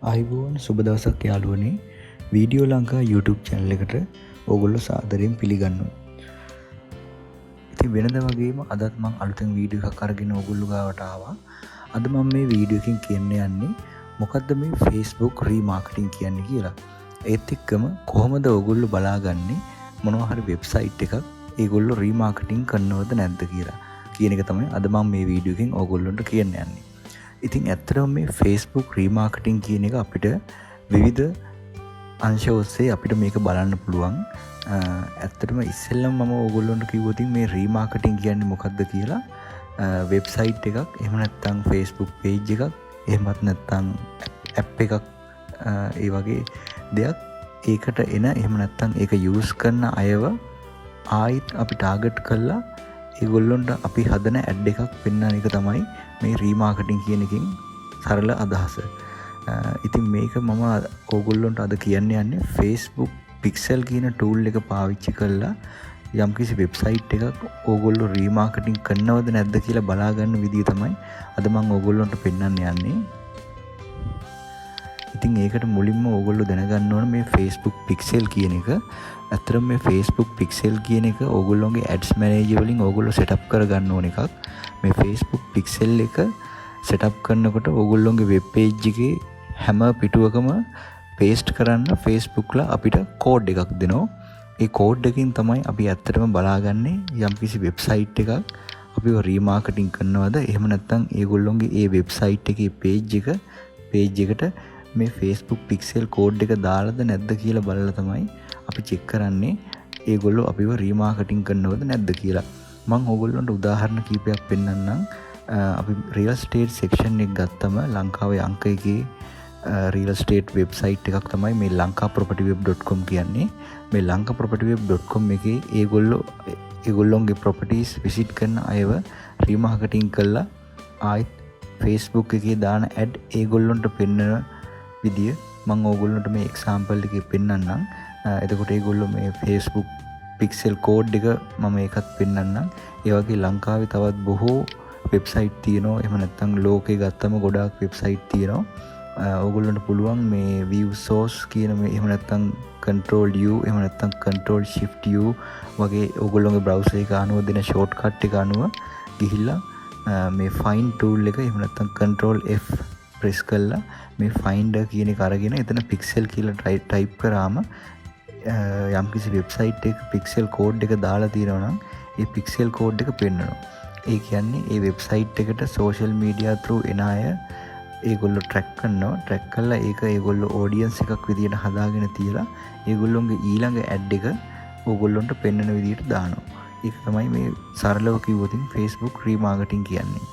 ආයුබෝවන් සුබ දවසක් යාළුවනේ. වීඩියෝ ලංකා YouTube channel එකට ඕගොල්ලෝ සාදරයෙන් පිළිගන්නවා. ඉතින් වෙනද වගේම අදත් මම අලුතෙන් වීඩියෝ එකක් අරගෙන ඕගොල්ලෝ ගාවට ආවා. අද මම මේ වීඩියෝ එකකින් කියන්න යන්නේ මොකද්ද මේ Facebook remarketing කියන්නේ කියලා. ඒත් එක්කම කොහොමද ඕගොල්ලෝ බලාගන්නේ මොනවා හරි වෙබ්සයිට් එකක් ඒගොල්ලෝ remarketing කරනවද නැද්ද කියලා. කියන එක තමයි අද මම මේ වීඩියෝ එකෙන් ඕගොල්ලන්ට කියන්න යන්නේ. ඉතින් ඇත්තටම මේ Facebook remarketing කියන එක අපිට විවිධ අංශ ඔස්සේ අපිට මේක බලන්න පුළුවන්. ඇත්තටම ඉස්සෙල්ලම මම ඕගොල්ලන්ට කිව්වොත් මේ remarketing කියන්නේ මොකක්ද කියලා වෙබ්සයිට් එකක් එහෙම නැත්නම් Facebook page එකක් එහෙමත් නැත්නම් app එකක් ඒ වගේ දෙයක් ඒකට එන එහෙම නැත්නම් ඒක use කරන අයව ආයිත් අපි ටාගට් කරලා ඒගොල්ලොන්ට අපි හදන ඇඩ් එකක් පෙන්වන එක තමයි මේ රීමාකටිංగ్ කියන එකකින් සරල අදහස. ඉතින් මේක මම ඕගොල්ලොන්ට අද කියන්න යන්නේ Facebook Pixel කියන tool එක පාවිච්චි කරලා යම්කිසි වෙබ්සයිට් එකක් ඕගොල්ලෝ රීමාකටිංగ్ කරනවද නැද්ද කියලා බලා ගන්න විදිය තමයි අද මම ඕගොල්ලොන්ට පෙන්වන්න යන්නේ. ඉතින් ඒකට මුලින්ම ඕගොල්ලෝ දැනගන්න ඕන මේ Facebook Pixel කියන එක. ඇත්තටම මේ Facebook Pixel කියන එක ඕගොල්ලෝගේ ads manager වලින් ඕගොල්ලෝ setup කරගන්න ඕන එකක්. මේ Facebook Pixel එක setup කරනකොට ඕගොල්ලෝගේ web page එකේ හැම පිටුවකම paste කරන්න Facebook ලා අපිට code එකක් දෙනවා. ඒ code එකකින් තමයි අපි ඇත්තටම බලාගන්නේ යම්කිසි website එකක් අපිව remarketing කරනවද එහෙම නැත්නම් ඒගොල්ලෝගේ ඒ website එකේ page එකට මේ Facebook Pixel code එක දාලාද නැද්ද කියලා බලලා තමයි අපි check කරන්නේ ඒගොල්ලෝ අපිව remarketing කරනවද නැද්ද කියලා. මම ඕගොල්ලන්ට උදාහරණ කීපයක් පෙන්නන්නම්. අපි real estate section එක ගත්තම ලංකාවේ අංක එකේ real estate website එකක් තමයි මේ lankapropertyweb.com කියන්නේ. මේ lankapropertyweb.com එකේ ඒගොල්ලෝගේ properties visit කරන අයව remarketing කරලා ආයිත් Facebook එකේ දාන ad ඒගොල්ලන්ට පෙන්නන විදිය මම ඕගොල්ලන්ට මේ example එකේ පෙන්නන්නම්. එතකොට ඒගොල්ලෝ මේ Facebook Pixel code එක මම ඒකත් පෙන්නන්නම්. ඒ වගේ ලංකාවේ තවත් බොහෝ වෙබ්සයිට් තියෙනවා. එහෙම නැත්නම් ලෝකේ ගත්තම ගොඩාක් වෙබ්සයිට් තියෙනවා. ඕගොල්ලන්ට පුළුවන් මේ view source කියන මේ එහෙම නැත්නම් control U එහෙම නැත්නම් control shift U වගේ ඕගොල්ලෝගේ browser එක අනුව දෙන shortcut එක අනුව ගිහිල්ලා මේ find tool එක එහෙම නැත්නම් control F press කරලා මේ finder කියන එක අරගෙන එතන pixel කියලා type කරාම යම්කිසි වෙබ්සයිට් එක pixel code එක දාලා තියෙනවා නම් ඒ pixel code එක පෙන්වනවා. ඒ කියන්නේ ඒ වෙබ්සයිට් එකට social media through එන අය ඒගොල්ලෝ track කරලා ඒක ඒගොල්ලෝ audience එකක් විදියට හදාගෙන තියලා ඒගොල්ලොන්ගේ ඊළඟ ad එක ඕගොල්ලොන්ට පෙන්වන විදියට දානවා. ඒක තමයි මේ සරලව කිව්වොත් Facebook remarketing කියන්නේ.